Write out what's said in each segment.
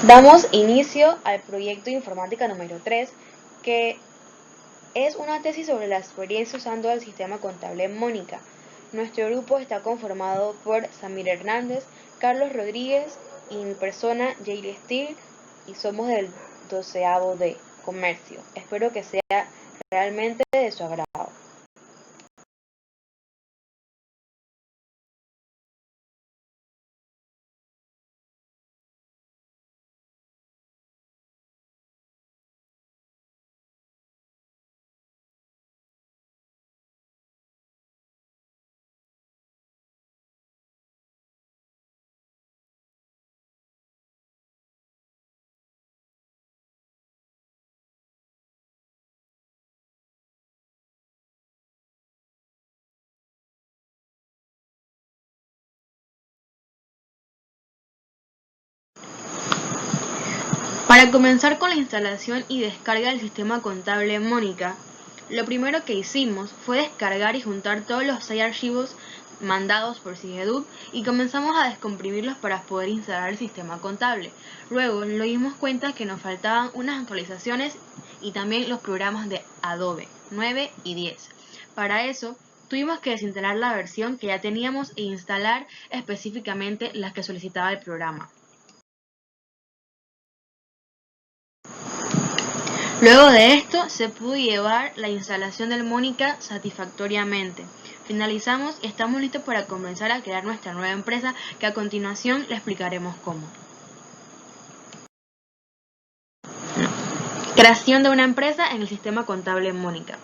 Damos inicio al proyecto de informática número 3, que es una tesis sobre la experiencia usando el sistema contable Mónica. Nuestro grupo está conformado por Samir Hernández, Carlos Rodríguez y mi persona, Jaylee Steele, y somos del 12º de Comercio. Espero que sea realmente de su agrado. Para comenzar con la instalación y descarga del sistema contable Mónica, lo primero que hicimos fue descargar y juntar todos los 6 archivos mandados por Sigeduc y comenzamos a descomprimirlos para poder instalar el sistema contable. Luego nos dimos cuenta que nos faltaban unas actualizaciones y también los programas de Adobe 9 y 10. Para eso tuvimos que desinstalar la versión que ya teníamos e instalar específicamente las que solicitaba el programa. Luego de esto, se pudo llevar la instalación del Mónica satisfactoriamente. Finalizamos y estamos listos para comenzar a crear nuestra nueva empresa, que a continuación le explicaremos cómo. Creación de una empresa en el sistema contable Mónica.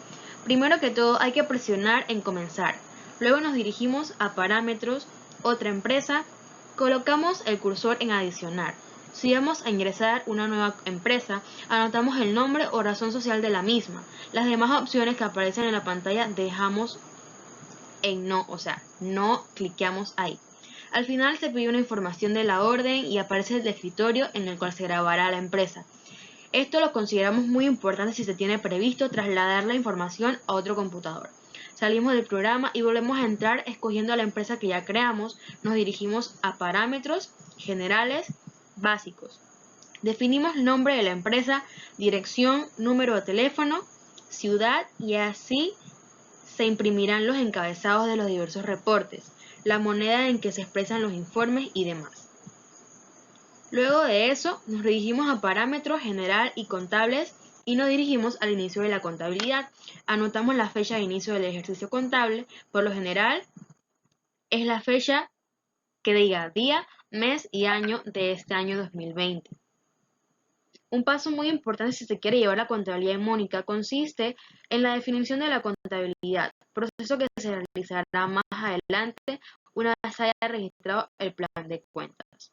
Primero que todo hay que presionar en comenzar. Luego nos dirigimos a parámetros, otra empresa, colocamos el cursor en adicionar. Si vamos a ingresar una nueva empresa, anotamos el nombre o razón social de la misma. Las demás opciones que aparecen en la pantalla dejamos en no, o sea, no cliqueamos ahí. Al final se pide una información de la orden y aparece el escritorio en el cual se grabará la empresa. Esto lo consideramos muy importante si se tiene previsto trasladar la información a otro computador. Salimos del programa y volvemos a entrar escogiendo a la empresa que ya creamos. Nos dirigimos a parámetros generales básicos. Definimos el nombre de la empresa, dirección, número de teléfono, ciudad y así se imprimirán los encabezados de los diversos reportes, la moneda en que se expresan los informes y demás. Luego de eso, nos dirigimos a parámetros general y contables y nos dirigimos al inicio de la contabilidad. Anotamos la fecha de inicio del ejercicio contable. Por lo general, es la fecha que diga día, mes y año de este año 2020. Un paso muy importante si se quiere llevar la contabilidad en Mónica consiste en la definición de la contabilidad, proceso que se realizará más adelante una vez haya registrado el plan de cuentas.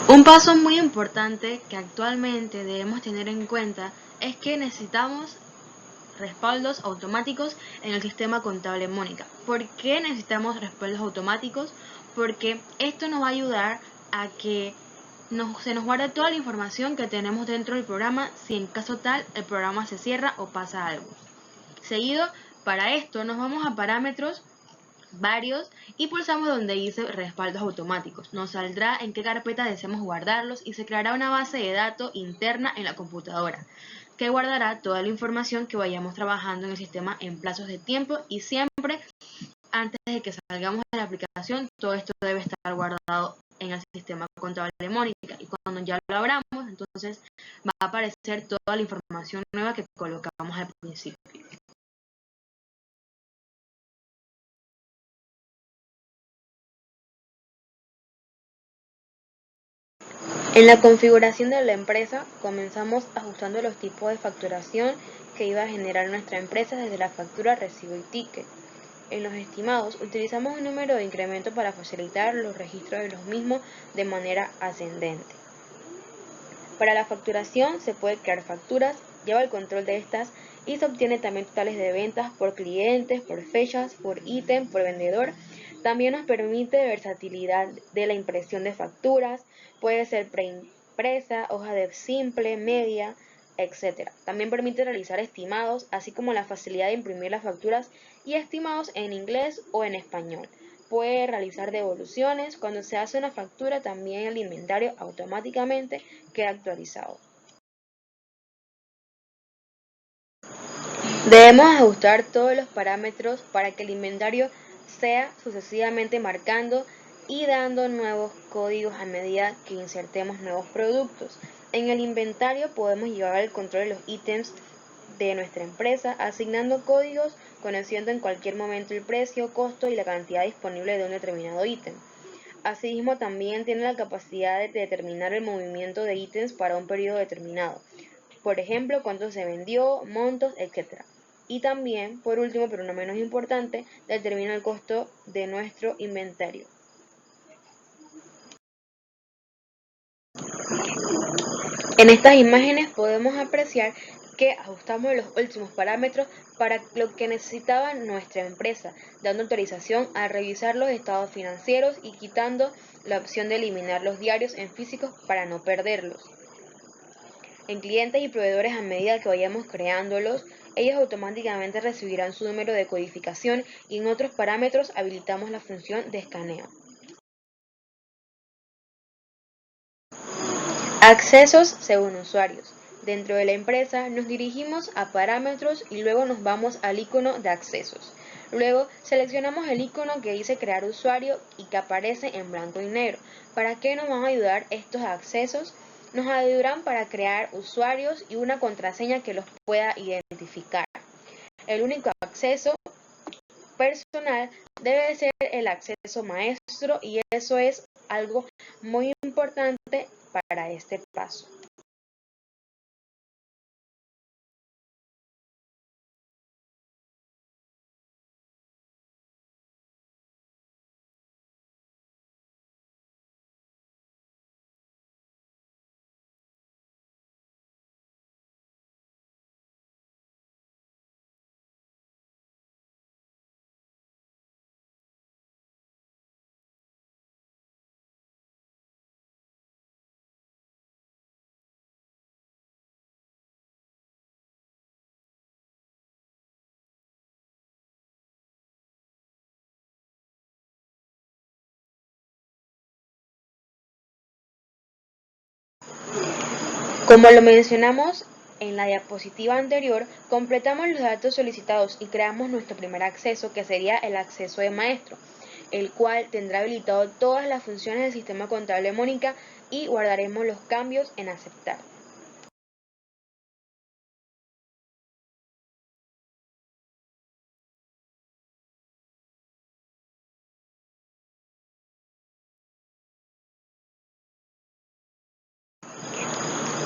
Un paso muy importante que actualmente debemos tener en cuenta es que necesitamos respaldos automáticos en el sistema contable Mónica. ¿Por qué necesitamos respaldos automáticos? Porque esto nos va a ayudar a que se nos guarde toda la información que tenemos dentro del programa si en caso tal el programa se cierra o pasa algo. Seguido, para esto nos vamos a parámetros varios y pulsamos donde dice respaldos automáticos. Nos saldrá en qué carpeta deseamos guardarlos y se creará una base de datos interna en la computadora que guardará toda la información que vayamos trabajando en el sistema en plazos de tiempo y siempre antes de que salgamos de la aplicación todo esto debe estar guardado en el sistema contable de Mónica y cuando ya lo abramos entonces va a aparecer toda la información nueva que colocamos al principio. En la configuración de la empresa, comenzamos ajustando los tipos de facturación que iba a generar nuestra empresa desde la factura, recibo y ticket. En los estimados, utilizamos un número de incremento para facilitar los registros de los mismos de manera ascendente. Para la facturación se puede crear facturas, lleva el control de estas y se obtiene también totales de ventas por clientes, por fechas, por ítem, por vendedor. También nos permite versatilidad de la impresión de facturas, puede ser preimpresa, hoja de simple, media, etc. También permite realizar estimados, así como la facilidad de imprimir las facturas y estimados en inglés o en español. Puede realizar devoluciones. Cuando se hace una factura, también el inventario automáticamente queda actualizado. Debemos ajustar todos los parámetros para que el inventario sea sucesivamente marcando y dando nuevos códigos a medida que insertemos nuevos productos. En el inventario podemos llevar el control de los ítems de nuestra empresa, asignando códigos, conociendo en cualquier momento el precio, costo y la cantidad disponible de un determinado ítem. Asimismo, también tiene la capacidad de determinar el movimiento de ítems para un periodo determinado. Por ejemplo, cuánto se vendió, montos, etc. Y también, por último, pero no menos importante, determina el costo de nuestro inventario. En estas imágenes podemos apreciar que ajustamos los últimos parámetros para lo que necesitaba nuestra empresa, dando autorización a revisar los estados financieros y quitando la opción de eliminar los diarios en físicos para no perderlos. En clientes y proveedores, a medida que vayamos creándolos, ellos automáticamente recibirán su número de codificación y en otros parámetros habilitamos la función de escaneo. Accesos según usuarios. Dentro de la empresa nos dirigimos a parámetros y luego nos vamos al icono de accesos. Luego seleccionamos el icono que dice crear usuario y que aparece en blanco y negro. ¿Para qué nos van a ayudar estos accesos? Nos ayudarán para crear usuarios y una contraseña que los pueda identificar. El único acceso personal debe ser el acceso maestro y eso es algo muy importante para este paso. Como lo mencionamos en la diapositiva anterior, completamos los datos solicitados y creamos nuestro primer acceso, que sería el acceso de maestro, el cual tendrá habilitado todas las funciones del sistema contable Mónica y guardaremos los cambios en aceptar.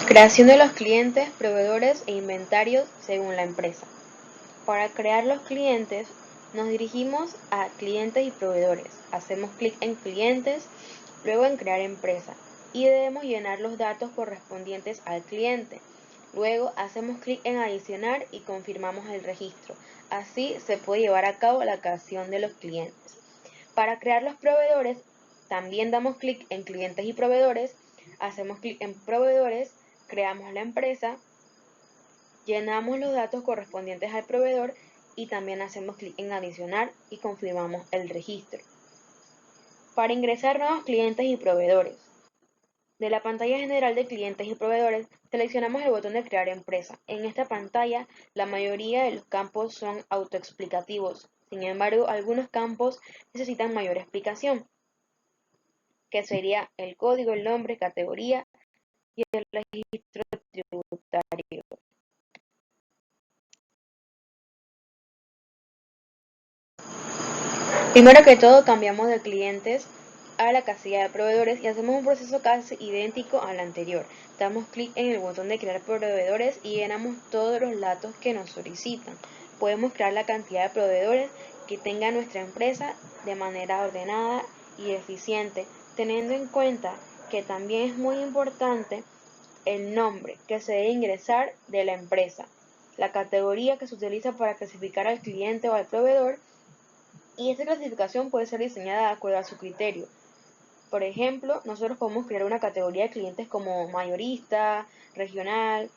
Creación de los clientes, proveedores e inventarios según la empresa. Para crear los clientes, nos dirigimos a clientes y proveedores. Hacemos clic en clientes, luego en crear empresa y debemos llenar los datos correspondientes al cliente. Luego hacemos clic en adicionar y confirmamos el registro. Así se puede llevar a cabo la creación de los clientes. Para crear los proveedores, también damos clic en clientes y proveedores, hacemos clic en proveedores, creamos la empresa, llenamos los datos correspondientes al proveedor y también hacemos clic en adicionar y confirmamos el registro. Para ingresar nuevos clientes y proveedores. De la pantalla general de clientes y proveedores, seleccionamos el botón de crear empresa. En esta pantalla, la mayoría de los campos son autoexplicativos. Sin embargo, algunos campos necesitan mayor explicación, que sería el código, el nombre, categoría y el registro tributario. Primero que todo, cambiamos de clientes a la casilla de proveedores y hacemos un proceso casi idéntico al anterior. Damos clic en el botón de crear proveedores y llenamos todos los datos que nos solicitan. Podemos crear la cantidad de proveedores que tenga nuestra empresa de manera ordenada y eficiente, teniendo en cuenta que también es muy importante el nombre que se debe ingresar de la empresa, la categoría que se utiliza para clasificar al cliente o al proveedor, y esta clasificación puede ser diseñada de acuerdo a su criterio. Por ejemplo, nosotros podemos crear una categoría de clientes como mayorista, regional,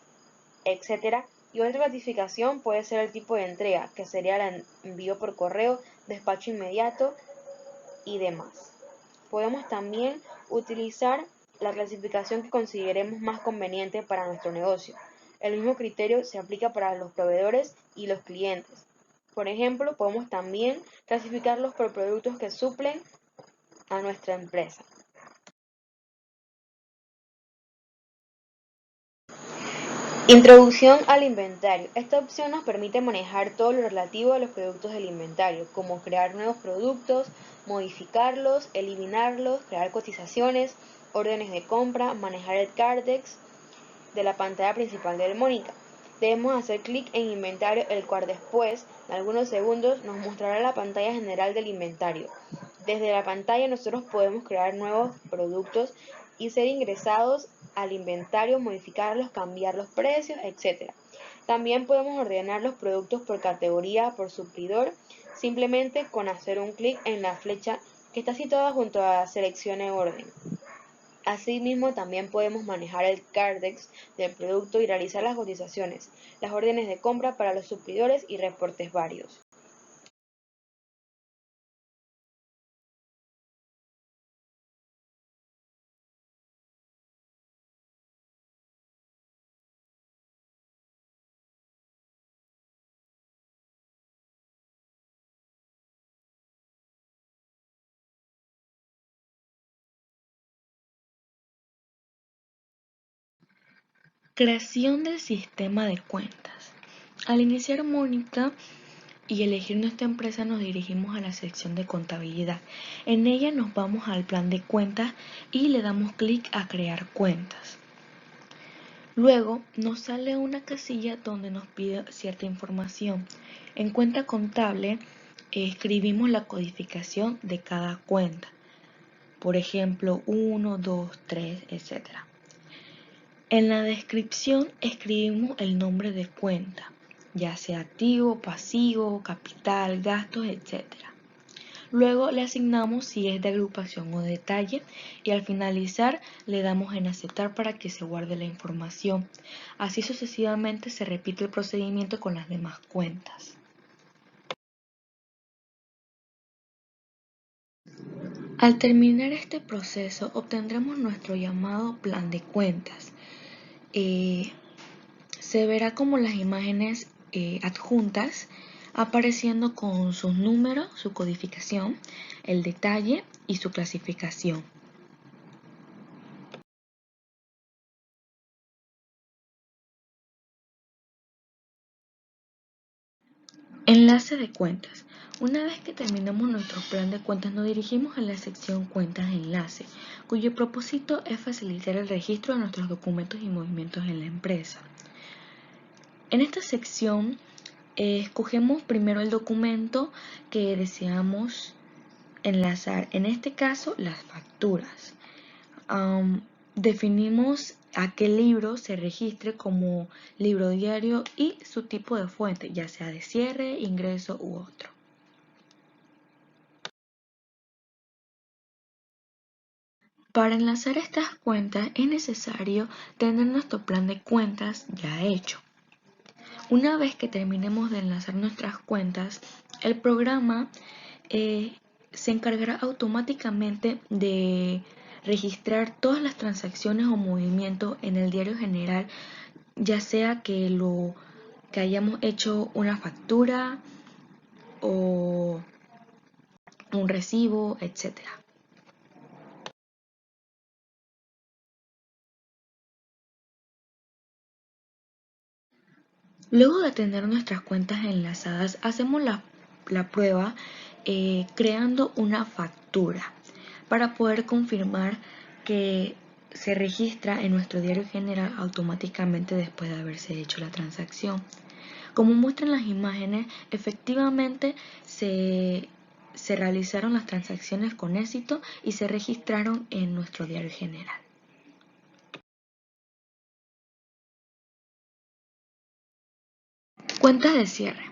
etcétera. Y otra clasificación puede ser el tipo de entrega, que sería el envío por correo, despacho inmediato y demás. Podemos también utilizar la clasificación que consideremos más conveniente para nuestro negocio. El mismo criterio se aplica para los proveedores y los clientes. Por ejemplo, podemos también clasificarlos por productos que suplen a nuestra empresa. Introducción al inventario. Esta opción nos permite manejar todo lo relativo a los productos del inventario, como crear nuevos productos, modificarlos, eliminarlos, crear cotizaciones, órdenes de compra, manejar el Cardex de la pantalla principal del Mónica. Debemos hacer clic en inventario, el cual después de algunos segundos nos mostrará la pantalla general del inventario. Desde la pantalla nosotros podemos crear nuevos productos y ser ingresados al inventario, modificarlos, cambiar los precios, etc. También podemos ordenar los productos por categoría, por suplidor, simplemente con hacer un clic en la flecha que está situada junto a Seleccione orden. Asimismo, también podemos manejar el Cardex del producto y realizar las cotizaciones, las órdenes de compra para los suplidores y reportes varios. Creación del sistema de cuentas. Al iniciar Mónica y elegir nuestra empresa nos dirigimos a la sección de contabilidad. En ella nos vamos al plan de cuentas y le damos clic a crear cuentas. Luego nos sale una casilla donde nos pide cierta información. En cuenta contable escribimos la codificación de cada cuenta. Por ejemplo, 1, 2, 3, etc. En la descripción escribimos el nombre de cuenta, ya sea activo, pasivo, capital, gastos, etc. Luego le asignamos si es de agrupación o detalle y al finalizar le damos en aceptar para que se guarde la información. Así sucesivamente se repite el procedimiento con las demás cuentas. Al terminar este proceso obtendremos nuestro llamado plan de cuentas. Se verá como las imágenes adjuntas apareciendo con sus números, su codificación, el detalle y su clasificación. Enlace de cuentas. Una vez que terminamos nuestro plan de cuentas nos dirigimos a la sección Cuentas de enlace, cuyo propósito es facilitar el registro de nuestros documentos y movimientos en la empresa. En esta sección escogemos primero el documento que deseamos enlazar, en este caso las facturas. Definimos a qué libro se registre como libro diario y su tipo de fuente, ya sea de cierre, ingreso u otro. Para enlazar estas cuentas es necesario tener nuestro plan de cuentas ya hecho. Una vez que terminemos de enlazar nuestras cuentas, el programa se encargará automáticamente de registrar todas las transacciones o movimientos en el diario general, ya sea que hayamos hecho una factura o un recibo, etc. Luego de tener nuestras cuentas enlazadas, hacemos la prueba creando una factura. para poder confirmar que se registra en nuestro diario general automáticamente después de haberse hecho la transacción. Como muestran las imágenes, efectivamente se realizaron las transacciones con éxito y se registraron en nuestro diario general. Cuentas de cierre.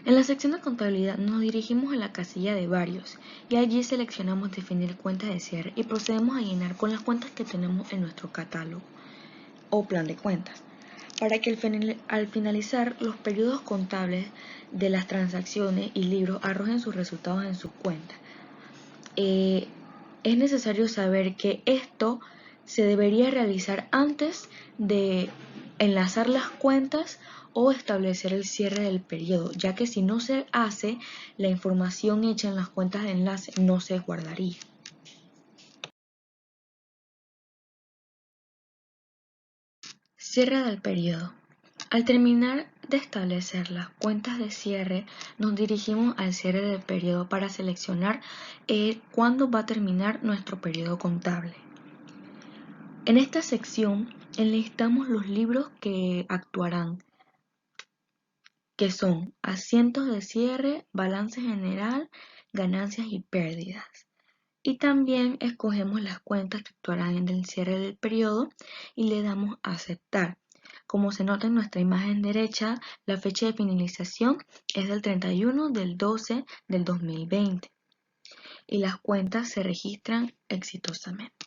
En la sección de contabilidad nos dirigimos a la casilla de varios y allí seleccionamos definir cuentas de cierre y procedemos a llenar con las cuentas que tenemos en nuestro catálogo o plan de cuentas, para que al finalizar los periodos contables de las transacciones y libros arrojen sus resultados en sus cuentas. Es necesario saber que esto se debería realizar antes de enlazar las cuentas o establecer el cierre del periodo, ya que si no se hace, la información hecha en las cuentas de enlace no se guardaría. Cierre del periodo. Al terminar de establecer las cuentas de cierre, nos dirigimos al cierre del periodo para seleccionar cuándo va a terminar nuestro periodo contable. En esta sección enlistamos los libros que actuarán, que son asientos de cierre, balance general, ganancias y pérdidas. Y también escogemos las cuentas que actuarán en el cierre del periodo y le damos a aceptar. Como se nota en nuestra imagen derecha, la fecha de finalización es del 31 del 12 del 2020 y las cuentas se registran exitosamente.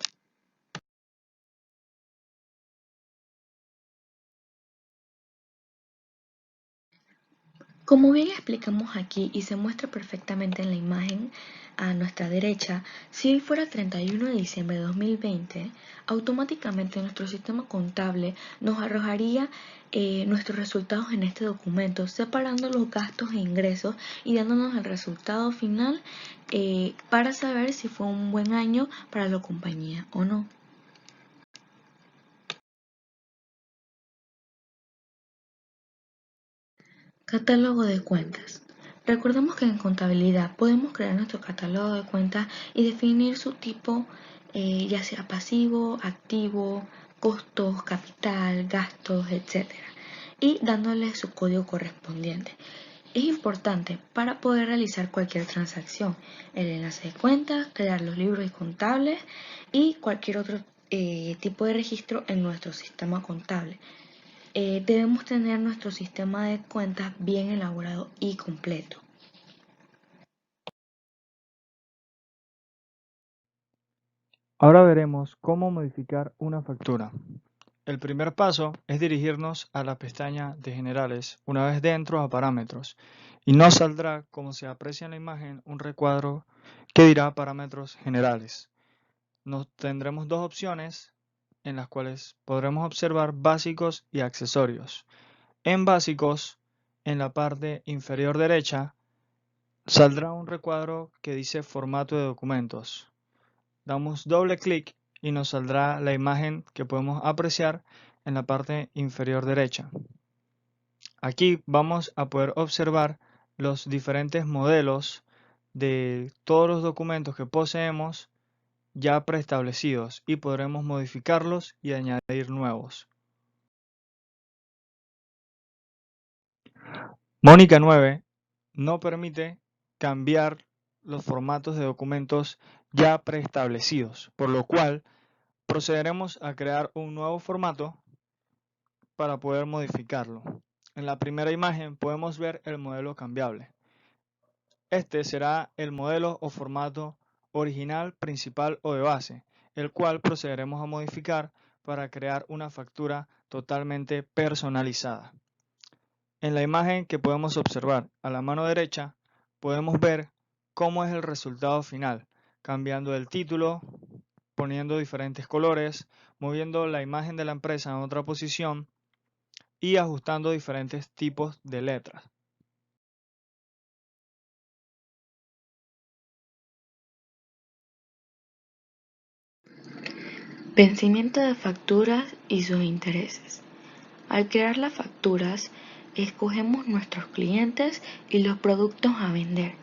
Como bien explicamos aquí y se muestra perfectamente en la imagen a nuestra derecha, si hoy fuera 31 de diciembre de 2020, automáticamente nuestro sistema contable nos arrojaría nuestros resultados en este documento, separando los gastos e ingresos y dándonos el resultado final para saber si fue un buen año para la compañía o no. Catálogo de cuentas. Recordemos que en contabilidad podemos crear nuestro catálogo de cuentas y definir su tipo, ya sea pasivo, activo, costos, capital, gastos, etc. Y dándole su código correspondiente. Es importante para poder realizar cualquier transacción, el enlace de cuentas, crear los libros contables y cualquier otro tipo de registro en nuestro sistema contable. Debemos tener nuestro sistema de cuentas bien elaborado y completo. Ahora veremos cómo modificar una factura. El primer paso es dirigirnos a la pestaña de Generales una vez dentro a Parámetros y nos saldrá, como se aprecia en la imagen, un recuadro que dirá Parámetros Generales. Tendremos dos opciones en las cuales podremos observar Básicos y Accesorios. En Básicos, en la parte inferior derecha, saldrá un recuadro que dice Formato de documentos. Damos doble clic y nos saldrá la imagen que podemos apreciar en la parte inferior derecha. Aquí vamos a poder observar los diferentes modelos de todos los documentos que poseemos ya preestablecidos y podremos modificarlos y añadir nuevos. Mónica 9 no permite cambiar los formatos de documentos ya preestablecidos, por lo cual procederemos a crear un nuevo formato para poder modificarlo. En la primera imagen podemos ver el modelo cambiable. Este será el modelo o formato original, principal o de base, el cual procederemos a modificar para crear una factura totalmente personalizada. En la imagen que podemos observar a la mano derecha, podemos ver cómo es el resultado final, cambiando el título, poniendo diferentes colores, moviendo la imagen de la empresa en otra posición y ajustando diferentes tipos de letras. Vencimiento de facturas y sus intereses. Al crear las facturas, escogemos nuestros clientes y los productos a vender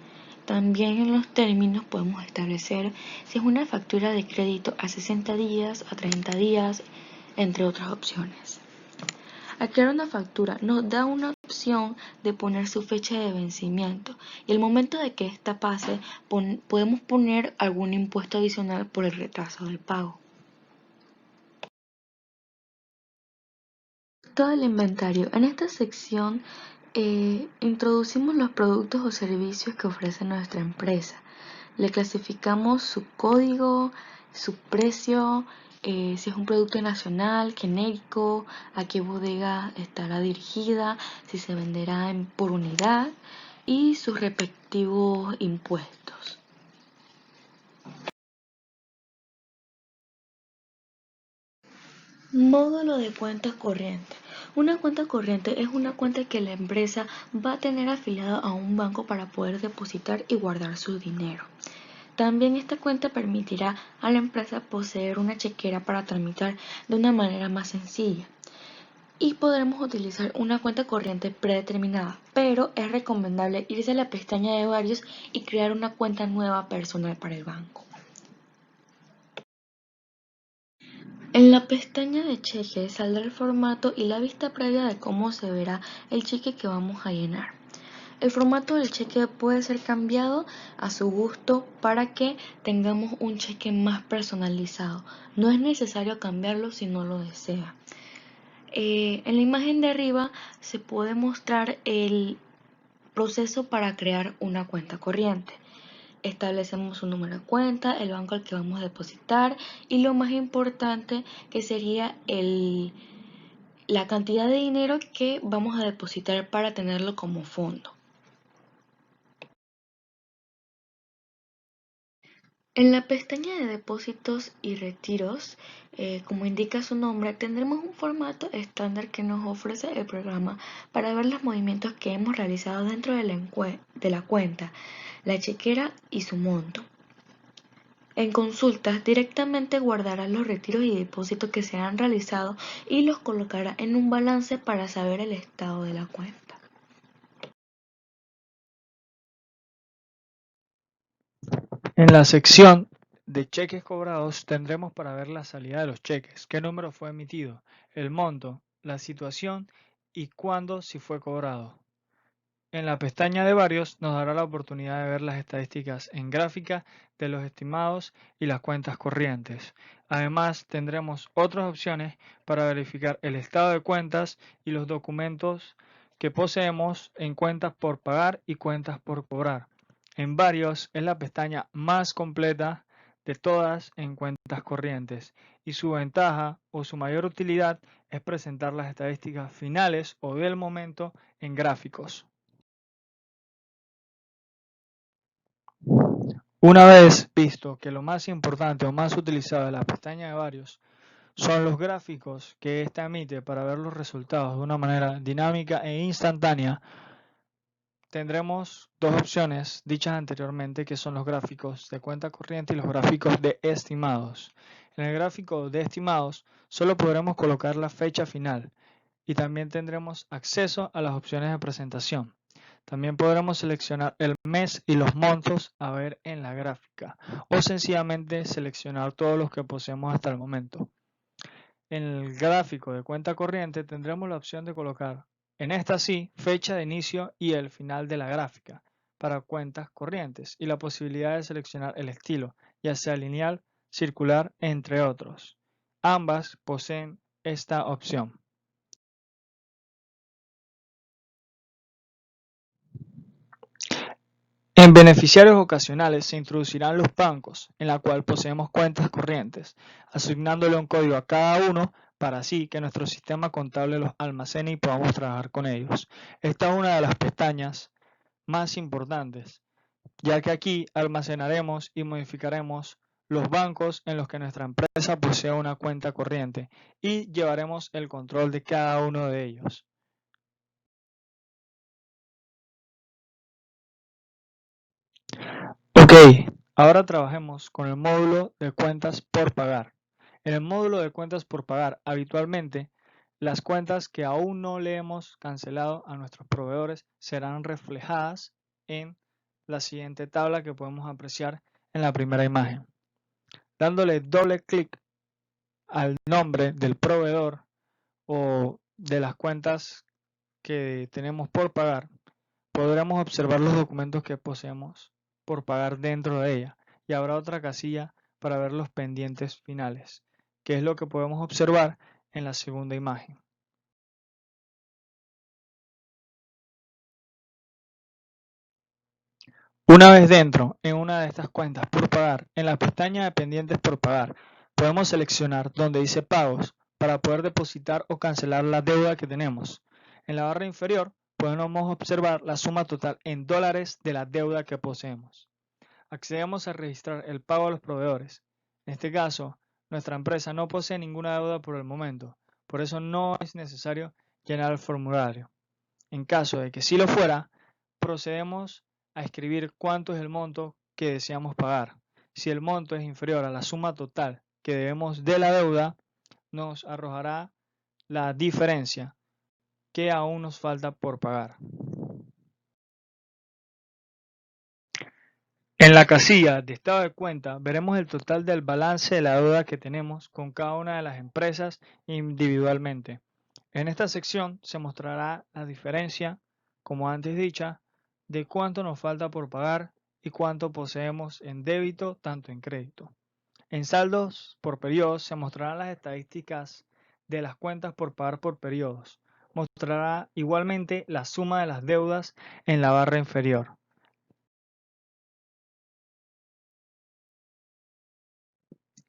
También en los términos podemos establecer si es una factura de crédito a 60 días, a 30 días, entre otras opciones. Al crear una factura nos da una opción de poner su fecha de vencimiento y al momento de que ésta pase podemos poner algún impuesto adicional por el retraso del pago. Todo el inventario. En esta sección introducimos los productos o servicios que ofrece nuestra empresa. Le clasificamos su código, su precio, si es un producto nacional, genérico, a qué bodega estará dirigida, si se venderá por unidad y sus respectivos impuestos. Módulo de cuentas corrientes. Una cuenta corriente es una cuenta que la empresa va a tener afiliada a un banco para poder depositar y guardar su dinero. También esta cuenta permitirá a la empresa poseer una chequera para tramitar de una manera más sencilla. Y podremos utilizar una cuenta corriente predeterminada, pero es recomendable irse a la pestaña de varios y crear una cuenta nueva personal para el banco. En la pestaña de cheque saldrá el formato y la vista previa de cómo se verá el cheque que vamos a llenar. El formato del cheque puede ser cambiado a su gusto para que tengamos un cheque más personalizado. No es necesario cambiarlo si no lo desea. En la imagen de arriba se puede mostrar el proceso para crear una cuenta corriente. Establecemos un número de cuenta, el banco al que vamos a depositar y lo más importante que sería la cantidad de dinero que vamos a depositar para tenerlo como fondo. En la pestaña de depósitos y retiros, como indica su nombre, tendremos un formato estándar que nos ofrece el programa para ver los movimientos que hemos realizado dentro de la cuenta, la chequera y su monto. En consultas, directamente guardará los retiros y depósitos que se han realizado y los colocará en un balance para saber el estado de la cuenta. En la sección de cheques cobrados tendremos para ver la salida de los cheques, qué número fue emitido, el monto, la situación y cuándo si fue cobrado. En la pestaña de varios nos dará la oportunidad de ver las estadísticas en gráfica de los estimados y las cuentas corrientes. Además, tendremos otras opciones para verificar el estado de cuentas y los documentos que poseemos en cuentas por pagar y cuentas por cobrar. En varios es la pestaña más completa de todas en cuentas corrientes y su ventaja o su mayor utilidad es presentar las estadísticas finales o del momento en gráficos. Una vez visto que lo más importante o más utilizado de la pestaña de varios son los gráficos que ésta emite para ver los resultados de una manera dinámica e instantánea, tendremos dos opciones dichas anteriormente que son los gráficos de cuenta corriente y los gráficos de estimados. En el gráfico de estimados solo podremos colocar la fecha final y también tendremos acceso a las opciones de presentación. También podremos seleccionar el mes y los montos a ver en la gráfica o sencillamente seleccionar todos los que poseemos hasta el momento. En el gráfico de cuenta corriente tendremos la opción de colocar, en esta sí, fecha de inicio y el final de la gráfica para cuentas corrientes y la posibilidad de seleccionar el estilo, ya sea lineal, circular, entre otros. Ambas poseen esta opción. En beneficiarios ocasionales se introducirán los bancos, en la cual poseemos cuentas corrientes, asignándole un código a cada uno para así que nuestro sistema contable los almacene y podamos trabajar con ellos. Esta es una de las pestañas más importantes, ya que aquí almacenaremos y modificaremos los bancos en los que nuestra empresa posee una cuenta corriente y llevaremos el control de cada uno de ellos. Ok, ahora trabajemos con el módulo de cuentas por pagar. En el módulo de cuentas por pagar, habitualmente, las cuentas que aún no le hemos cancelado a nuestros proveedores serán reflejadas en la siguiente tabla que podemos apreciar en la primera imagen. Dándole doble clic al nombre del proveedor o de las cuentas que tenemos por pagar, podremos observar los documentos que poseemos por pagar dentro de ella, y habrá otra casilla para ver los pendientes finales, que es lo que podemos observar en la segunda imagen. Una vez dentro, en una de estas cuentas por pagar, en la pestaña de pendientes por pagar, podemos seleccionar donde dice pagos para poder depositar o cancelar la deuda que tenemos. En la barra inferior podemos observar la suma total en dólares de la deuda que poseemos. Accedemos a registrar el pago a los proveedores. En este caso, nuestra empresa no posee ninguna deuda por el momento, por eso no es necesario llenar el formulario. En caso de que sí lo fuera, procedemos a escribir cuánto es el monto que deseamos pagar. Si el monto es inferior a la suma total que debemos de la deuda, nos arrojará la diferencia que aún nos falta por pagar. En la casilla de estado de cuenta veremos el total del balance de la deuda que tenemos con cada una de las empresas individualmente. En esta sección se mostrará la diferencia, como antes dicha, de cuánto nos falta por pagar y cuánto poseemos en débito, tanto en crédito. En saldos por periodos se mostrarán las estadísticas de las cuentas por pagar por periodos. Mostrará igualmente la suma de las deudas en la barra inferior.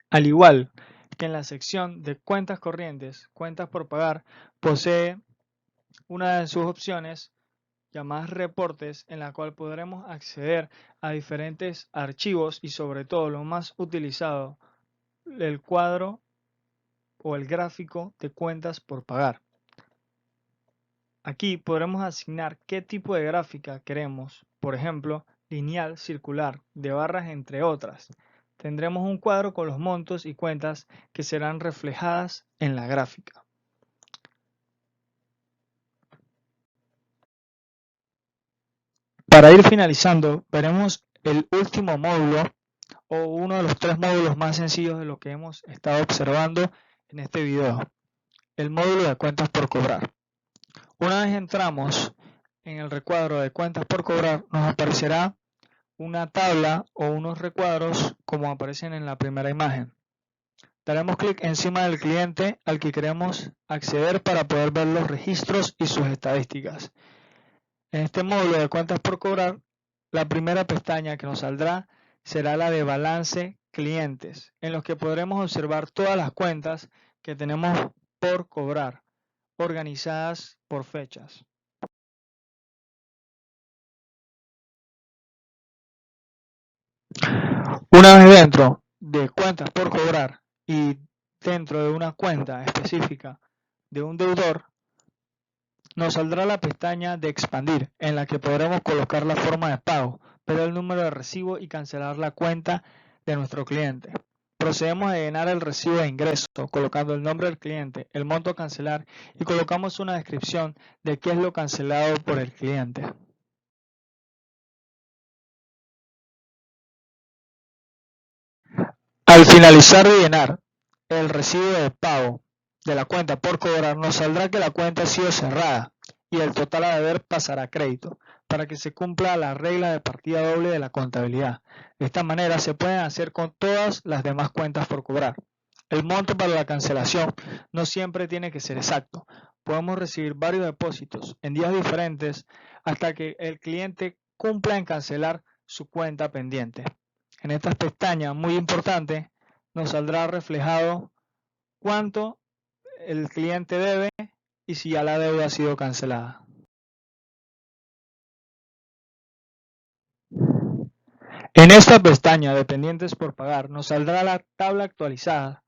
Al igual que en la sección de cuentas corrientes, cuentas por pagar posee una de sus opciones llamadas reportes, en la cual podremos acceder a diferentes archivos y sobre todo lo más utilizado, el cuadro o el gráfico de cuentas por pagar. Aquí podremos asignar qué tipo de gráfica queremos, por ejemplo, lineal, circular, de barras, entre otras. Tendremos un cuadro con los montos y cuentas que serán reflejadas en la gráfica. Para ir finalizando, veremos el último módulo o uno de los tres módulos más sencillos de lo que hemos estado observando en este video, el módulo de cuentas por cobrar. Una vez entramos en el recuadro de cuentas por cobrar, nos aparecerá una tabla o unos recuadros como aparecen en la primera imagen. Daremos clic encima del cliente al que queremos acceder para poder ver los registros y sus estadísticas. En este módulo de cuentas por cobrar, la primera pestaña que nos saldrá será la de balance clientes, en los que podremos observar todas las cuentas que tenemos por cobrar, organizadas por fechas. Una vez dentro de cuentas por cobrar y dentro de una cuenta específica de un deudor, nos saldrá la pestaña de expandir, en la que podremos colocar la forma de pago, ver el número de recibo y cancelar la cuenta de nuestro cliente. Procedemos a llenar el recibo de ingreso, colocando el nombre del cliente, el monto a cancelar y colocamos una descripción de qué es lo cancelado por el cliente. Al finalizar de llenar el recibo de pago de la cuenta por cobrar, nos saldrá que la cuenta ha sido cerrada y el total a deber pasará a crédito, para que se cumpla la regla de partida doble de la contabilidad. De esta manera se pueden hacer con todas las demás cuentas por cobrar. El monto para la cancelación no siempre tiene que ser exacto. Podemos recibir varios depósitos en días diferentes hasta que el cliente cumpla en cancelar su cuenta pendiente. En estas pestañas, muy importante, nos saldrá reflejado cuánto el cliente debe y si ya la deuda ha sido cancelada. En esta pestaña de pendientes por pagar nos saldrá la tabla actualizada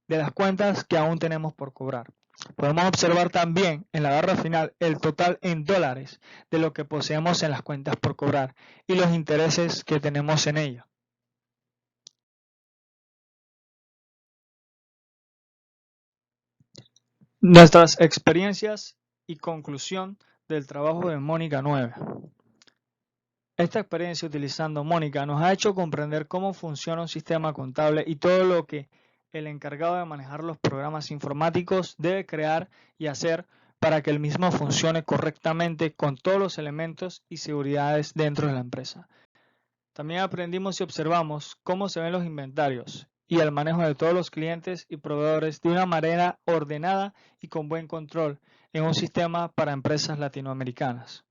de las cuentas que aún tenemos por cobrar. Podemos observar también en la barra final el total en dólares de lo que poseemos en las cuentas por cobrar y los intereses que tenemos en ella. Nuestras experiencias y conclusión del trabajo de Mónica 9. Esta experiencia utilizando Mónica nos ha hecho comprender cómo funciona un sistema contable y todo lo que el encargado de manejar los programas informáticos debe crear y hacer para que el mismo funcione correctamente con todos los elementos y seguridades dentro de la empresa. También aprendimos y observamos cómo se ven los inventarios y el manejo de todos los clientes y proveedores de una manera ordenada y con buen control en un sistema para empresas latinoamericanas.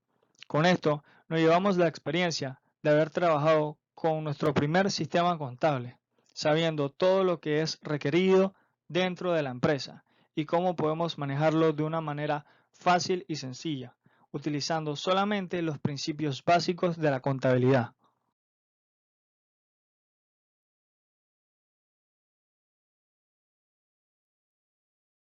Con esto nos llevamos la experiencia de haber trabajado con nuestro primer sistema contable, sabiendo todo lo que es requerido dentro de la empresa y cómo podemos manejarlo de una manera fácil y sencilla, utilizando solamente los principios básicos de la contabilidad.